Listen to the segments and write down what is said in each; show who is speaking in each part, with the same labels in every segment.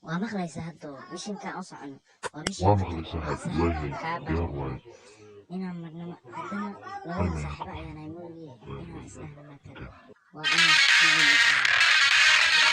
Speaker 1: waa maqlaysaa hadda mishinkaan u socono waa
Speaker 2: waa
Speaker 1: mishin
Speaker 2: maqlaysaa
Speaker 1: waa
Speaker 2: had waayahay
Speaker 1: saxaaba
Speaker 2: diyaar waaye
Speaker 1: inaan marnamo haddana labada
Speaker 2: Aynen.
Speaker 1: saaxiibo ayaan ay mooye inaan isdhahna markan
Speaker 2: Okay.
Speaker 1: waa inaan kuguulaysaa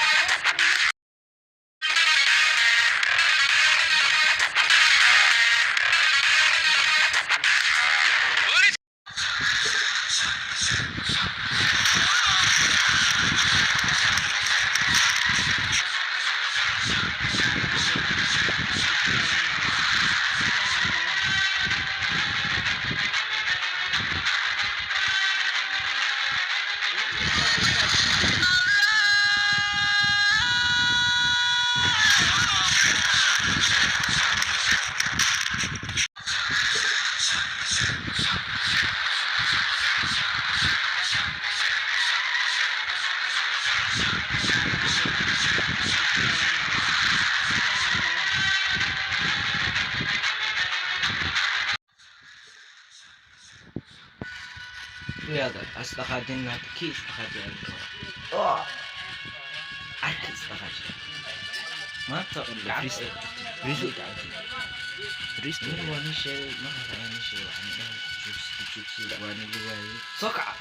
Speaker 3: Riyada asdaqaadin maanta kii isdaqaajiyay oo arki isdaqaajiyay maanta gacanta risto waa nin sheegay markaas ayaa nin sheegay waxaan dhahay joogsi waa nin la waayay soo kaca